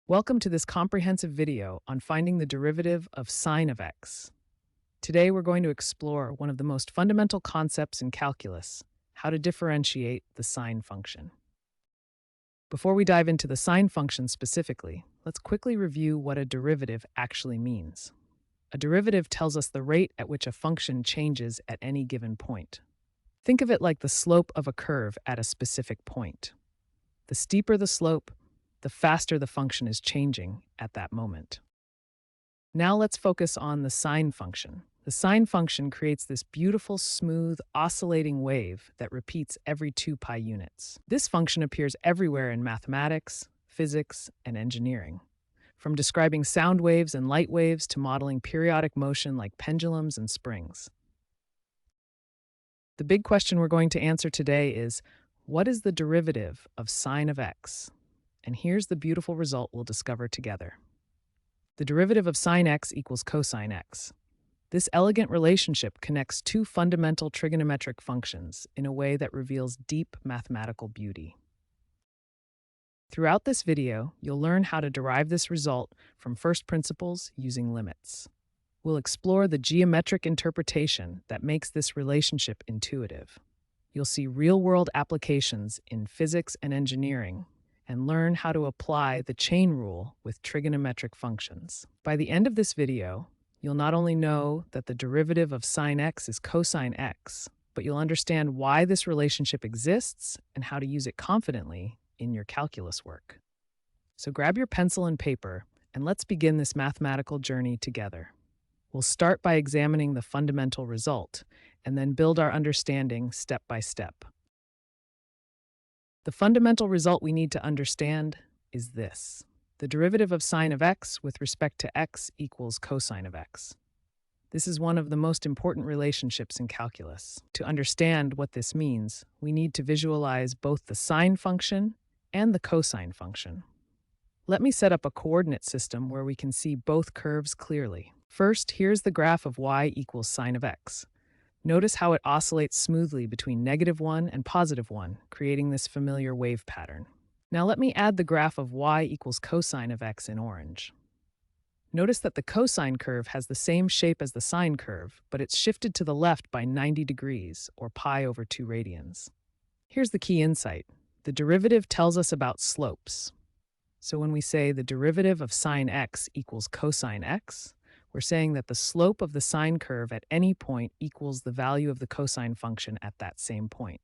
Welcome to this comprehensive video on finding the derivative of sine of x. Today we're going to explore one of the most fundamental concepts in calculus, how to differentiate the sine function. Before we dive into the sine function specifically, let's quickly review what a derivative actually means. A derivative tells us the rate at which a function changes at any given point. Think of it like the slope of a curve at a specific point. The steeper the slope, the faster the function is changing at that moment. Now let's focus on the sine function. The sine function creates this beautiful, smooth, oscillating wave that repeats every 2 pi units. This function appears everywhere in mathematics, physics, and engineering, from describing sound waves and light waves to modeling periodic motion like pendulums and springs. The big question we're going to answer today is, what is the derivative of sine of x? And here's the beautiful result we'll discover together. The derivative of sine x equals cosine x. This elegant relationship connects two fundamental trigonometric functions in a way that reveals deep mathematical beauty. Throughout this video, you'll learn how to derive this result from first principles using limits. We'll explore the geometric interpretation that makes this relationship intuitive. You'll see real-world applications in physics and engineering, and learn how to apply the chain rule with trigonometric functions. By the end of this video, you'll not only know that the derivative of sine x is cosine x, but you'll understand why this relationship exists and how to use it confidently in your calculus work. So grab your pencil and paper, and let's begin this mathematical journey together. We'll start by examining the fundamental result, and then build our understanding step by step. The fundamental result we need to understand is this. The derivative of sine of x with respect to x equals cosine of x. This is one of the most important relationships in calculus. To understand what this means, we need to visualize both the sine function and the cosine function. Let me set up a coordinate system where we can see both curves clearly. First, here's the graph of y equals sine of x. Notice how it oscillates smoothly between -1 and +1, creating this familiar wave pattern. Now let me add the graph of y equals cosine of x in orange. Notice that the cosine curve has the same shape as the sine curve, but it's shifted to the left by 90 degrees, or pi over 2 radians. Here's the key insight. The derivative tells us about slopes. So when we say the derivative of sine x equals cosine x, we're saying that the slope of the sine curve at any point equals the value of the cosine function at that same point.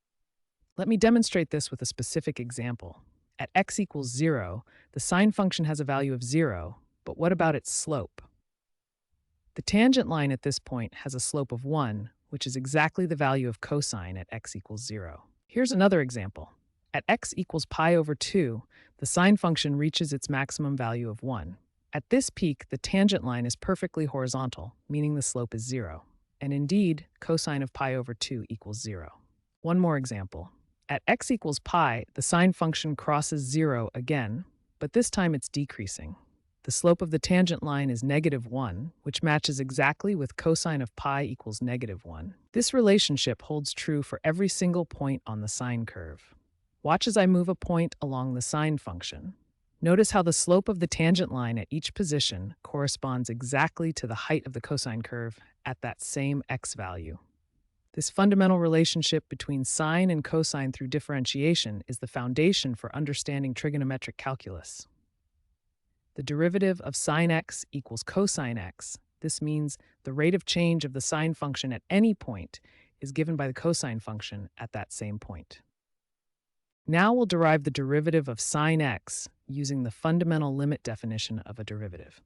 Let me demonstrate this with a specific example. At x equals 0, the sine function has a value of 0, but what about its slope? The tangent line at this point has a slope of 1, which is exactly the value of cosine at x equals 0. Here's another example. At x equals pi over 2, the sine function reaches its maximum value of 1. At this peak, the tangent line is perfectly horizontal, meaning the slope is 0. And indeed, cosine of pi over 2 equals 0. One more example. At x equals pi, the sine function crosses 0 again, but this time it's decreasing. The slope of the tangent line is -1, which matches exactly with cosine of pi equals -1. This relationship holds true for every single point on the sine curve. Watch as I move a point along the sine function. Notice how the slope of the tangent line at each position corresponds exactly to the height of the cosine curve at that same x value. This fundamental relationship between sine and cosine through differentiation is the foundation for understanding trigonometric calculus. The derivative of sine x equals cosine x. This means the rate of change of the sine function at any point is given by the cosine function at that same point. Now we'll derive the derivative of sine x using the fundamental limit definition of a derivative.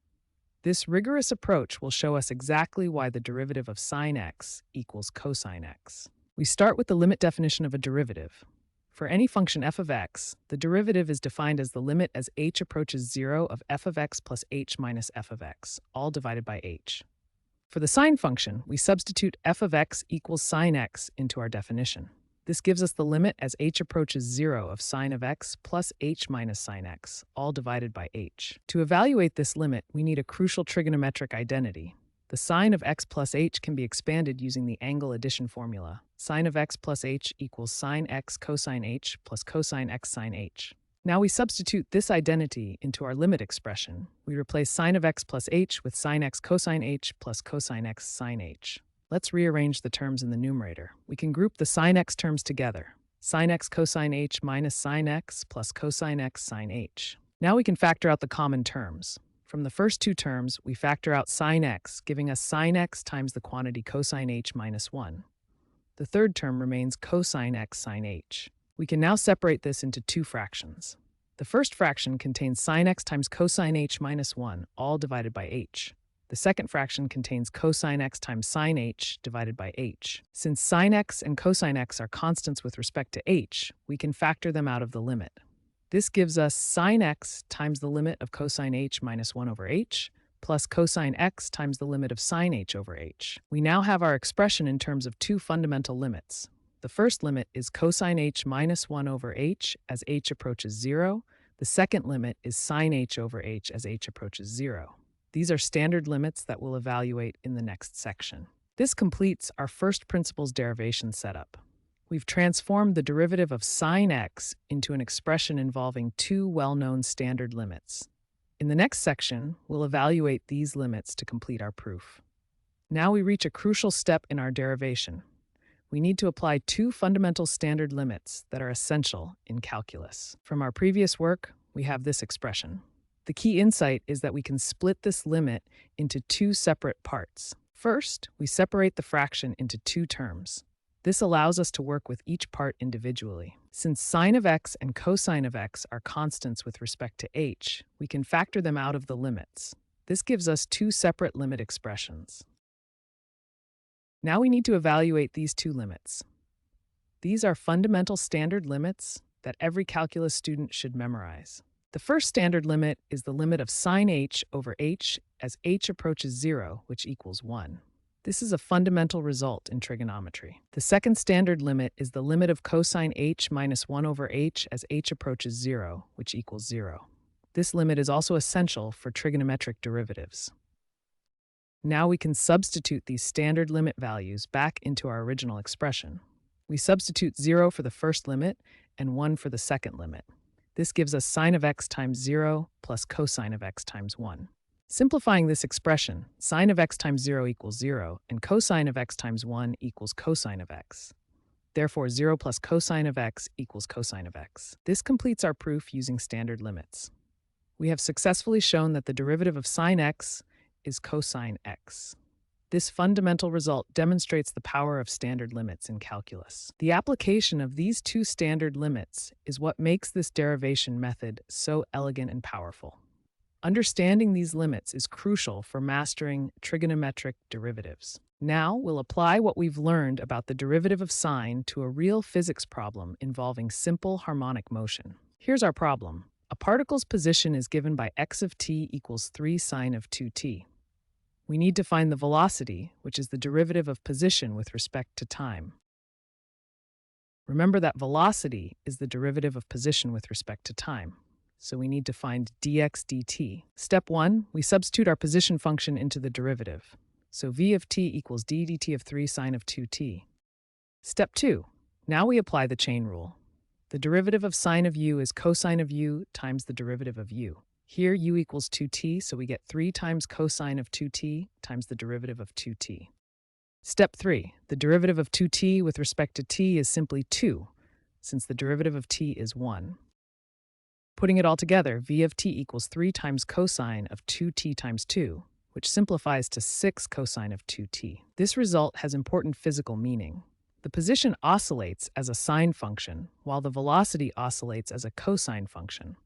This rigorous approach will show us exactly why the derivative of sine x equals cosine x. We start with the limit definition of a derivative. For any function f of x, the derivative is defined as the limit as h approaches 0 of f of x plus h minus f of x, all divided by h. For the sine function, we substitute f of x equals sine x into our definition. This gives us the limit as h approaches 0 of sine of x plus h minus sine x, all divided by h. To evaluate this limit, we need a crucial trigonometric identity. The sine of x plus h can be expanded using the angle addition formula. Sine of x plus h equals sine x cosine h plus cosine x sine h. Now we substitute this identity into our limit expression. We replace sine of x plus h with sine x cosine h plus cosine x sine h. Let's rearrange the terms in the numerator. We can group the sine x terms together. Sine x cosine h minus sine x plus cosine x sine h. Now we can factor out the common terms. From the first two terms, we factor out sine x, giving us sine x times the quantity cosine h minus 1. The third term remains cosine x sine h. We can now separate this into two fractions. The first fraction contains sine x times cosine h minus 1, all divided by h. The second fraction contains cosine x times sine h divided by h. Since sine x and cosine x are constants with respect to h, we can factor them out of the limit. This gives us sine x times the limit of cosine h minus 1 over h, plus cosine x times the limit of sine h over h. We now have our expression in terms of two fundamental limits. The first limit is cosine h minus 1 over h as h approaches 0. The second limit is sine h over h as h approaches 0. These are standard limits that we'll evaluate in the next section. This completes our first principles derivation setup. We've transformed the derivative of sine x into an expression involving two well-known standard limits. In the next section, we'll evaluate these limits to complete our proof. Now we reach a crucial step in our derivation. We need to apply two fundamental standard limits that are essential in calculus. From our previous work, we have this expression. The key insight is that we can split this limit into two separate parts. First, we separate the fraction into two terms. This allows us to work with each part individually. Since sine of x and cosine of x are constants with respect to h, we can factor them out of the limits. This gives us two separate limit expressions. Now we need to evaluate these two limits. These are fundamental standard limits that every calculus student should memorize. The first standard limit is the limit of sine h over h as h approaches 0, which equals 1. This is a fundamental result in trigonometry. The second standard limit is the limit of cosine h minus 1 over h as h approaches 0, which equals 0. This limit is also essential for trigonometric derivatives. Now we can substitute these standard limit values back into our original expression. We substitute 0 for the first limit and 1 for the second limit. This gives us sine of x times 0 plus cosine of x times 1. Simplifying this expression, sine of x times 0 equals 0, and cosine of x times 1 equals cosine of x. Therefore, 0 plus cosine of x equals cosine of x. This completes our proof using standard limits. We have successfully shown that the derivative of sine x is cosine x. This fundamental result demonstrates the power of standard limits in calculus. The application of these two standard limits is what makes this derivation method so elegant and powerful. Understanding these limits is crucial for mastering trigonometric derivatives. Now we'll apply what we've learned about the derivative of sine to a real physics problem involving simple harmonic motion. Here's our problem. A particle's position is given by x of t equals 3 sine of 2t. We need to find the velocity, which is the derivative of position with respect to time. Remember that velocity is the derivative of position with respect to time. So we need to find dx dt. Step 1, we substitute our position function into the derivative. So v of t equals d dt of 3 sine of 2t. Step 2, now we apply the chain rule. The derivative of sine of u is cosine of u times the derivative of u. Here u equals 2t, so we get 3 times cosine of 2t times the derivative of 2t. Step 3, the derivative of 2t with respect to t is simply 2, since the derivative of t is 1. Putting it all together, v of t equals 3 times cosine of 2t times 2, which simplifies to 6 cosine of 2t. This result has important physical meaning. The position oscillates as a sine function, while the velocity oscillates as a cosine function.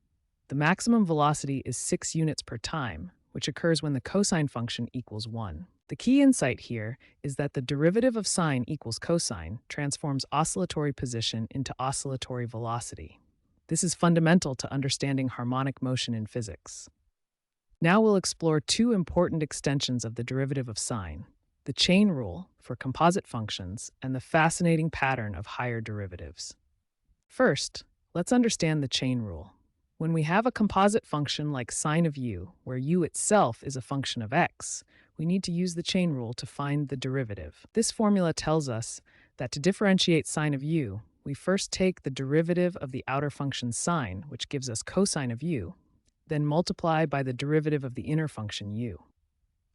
The maximum velocity is 6 units per time, which occurs when the cosine function equals 1. The key insight here is that the derivative of sine equals cosine transforms oscillatory position into oscillatory velocity. This is fundamental to understanding harmonic motion in physics. Now we'll explore two important extensions of the derivative of sine: the chain rule for composite functions and the fascinating pattern of higher derivatives. First, let's understand the chain rule. When we have a composite function like sine of u, where u itself is a function of x, we need to use the chain rule to find the derivative. This formula tells us that to differentiate sine of u, We first take the derivative of the outer function sine, which gives us cosine of u, then multiply by the derivative of the inner function u.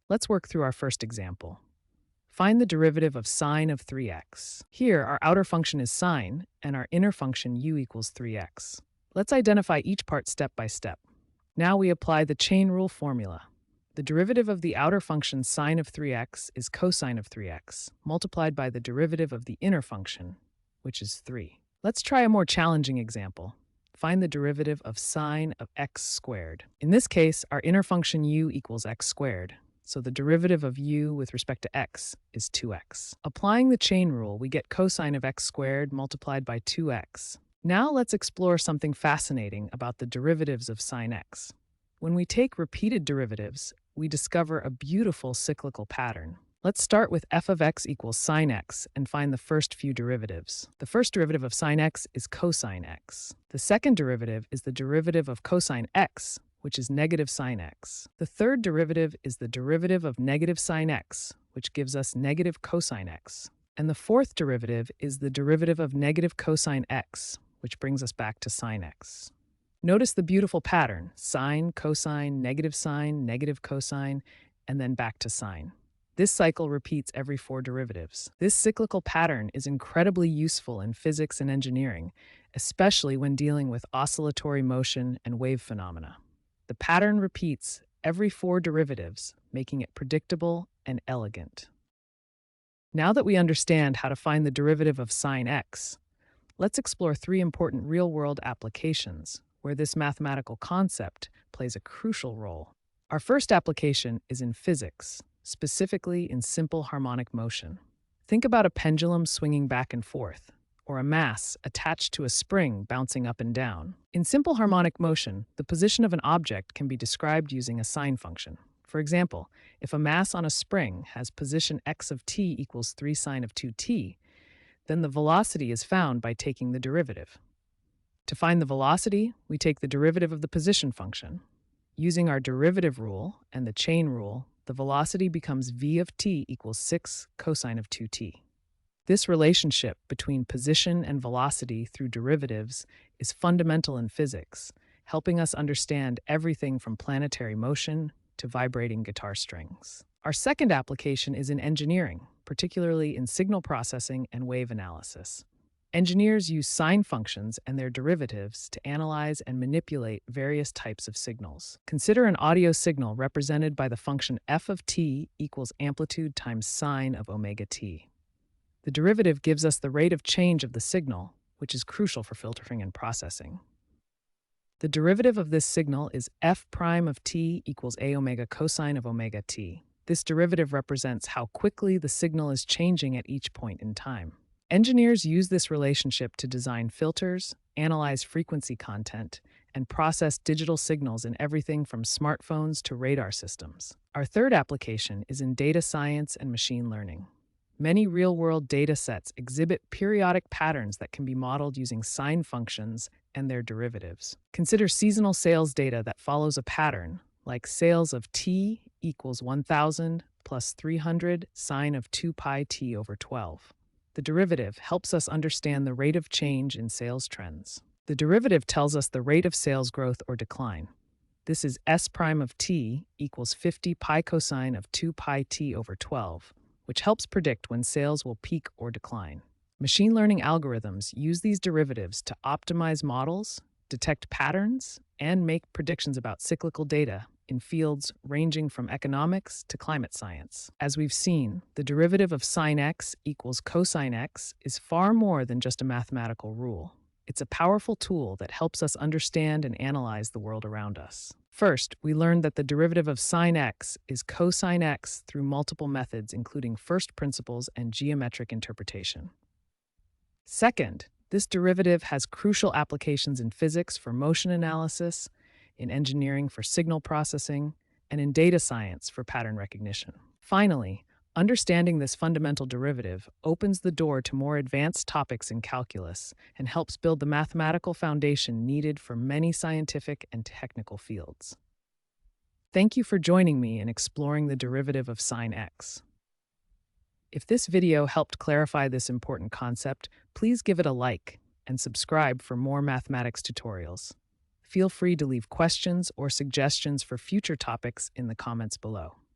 Let's work through our first example. Find the derivative of sine of 3x. Here, our outer function is sine, and our inner function u equals 3x. Let's identify each part step by step. Now we apply the chain rule formula. The derivative of the outer function sine of 3x is cosine of 3x, multiplied by the derivative of the inner function, which is 3. Let's try a more challenging example. Find the derivative of sine of x squared. In this case, our inner function u equals x squared, so the derivative of u with respect to x is 2x. Applying the chain rule, we get cosine of x squared multiplied by 2x. Now let's explore something fascinating about the derivatives of sine x. When we take repeated derivatives, we discover a beautiful cyclical pattern. Let's start with f of x equals sine x and find the first few derivatives. The first derivative of sine x is cosine x. The second derivative is the derivative of cosine x, which is negative sine x. The third derivative is the derivative of negative sine x, which gives us negative cosine x. And the fourth derivative is the derivative of negative cosine x, which brings us back to sine x. Notice the beautiful pattern: sine, cosine, negative cosine, and then back to sine. This cycle repeats every 4 derivatives. This cyclical pattern is incredibly useful in physics and engineering, especially when dealing with oscillatory motion and wave phenomena. The pattern repeats every 4 derivatives, making it predictable and elegant. Now that we understand how to find the derivative of sine x, let's explore 3 important real-world applications where this mathematical concept plays a crucial role. Our first application is in physics, specifically in simple harmonic motion. Think about a pendulum swinging back and forth, or a mass attached to a spring bouncing up and down. In simple harmonic motion, the position of an object can be described using a sine function. For example, if a mass on a spring has position x of t equals 3 sine of 2t, then the velocity is found by taking the derivative. To find the velocity, we take the derivative of the position function. Using our derivative rule and the chain rule, the velocity becomes v of t equals 6 cosine of 2t. This relationship between position and velocity through derivatives is fundamental in physics, helping us understand everything from planetary motion to vibrating guitar strings. Our second application is in engineering, particularly in signal processing and wave analysis. Engineers use sine functions and their derivatives to analyze and manipulate various types of signals. Consider an audio signal represented by the function f of t equals amplitude times sine of omega t. The derivative gives us the rate of change of the signal, which is crucial for filtering and processing. The derivative of this signal is f prime of t equals a omega cosine of omega t. This derivative represents how quickly the signal is changing at each point in time. Engineers use this relationship to design filters, analyze frequency content, and process digital signals in everything from smartphones to radar systems. Our third application is in data science and machine learning. Many real-world data sets exhibit periodic patterns that can be modeled using sine functions and their derivatives. Consider seasonal sales data that follows a pattern, like sales of t equals 1,000 plus 300 sine of 2 pi t over 12. The derivative helps us understand the rate of change in sales trends. The derivative tells us the rate of sales growth or decline. This is s prime of t equals 50 pi cosine of 2 pi t over 12, which helps predict when sales will peak or decline. Machine learning algorithms use these derivatives to optimize models, detect patterns, and make predictions about cyclical data in fields ranging from economics to climate science. As we've seen, the derivative of sine x equals cosine x is far more than just a mathematical rule. It's a powerful tool that helps us understand and analyze the world around us. First, we learned that the derivative of sine x is cosine x through multiple methods, including first principles and geometric interpretation. Second, this derivative has crucial applications in physics for motion analysis, in engineering for signal processing, and in data science for pattern recognition. Finally, understanding this fundamental derivative opens the door to more advanced topics in calculus and helps build the mathematical foundation needed for many scientific and technical fields. Thank you for joining me in exploring the derivative of sine x. If this video helped clarify this important concept, please give it a like and subscribe for more mathematics tutorials. Feel free to leave questions or suggestions for future topics in the comments below.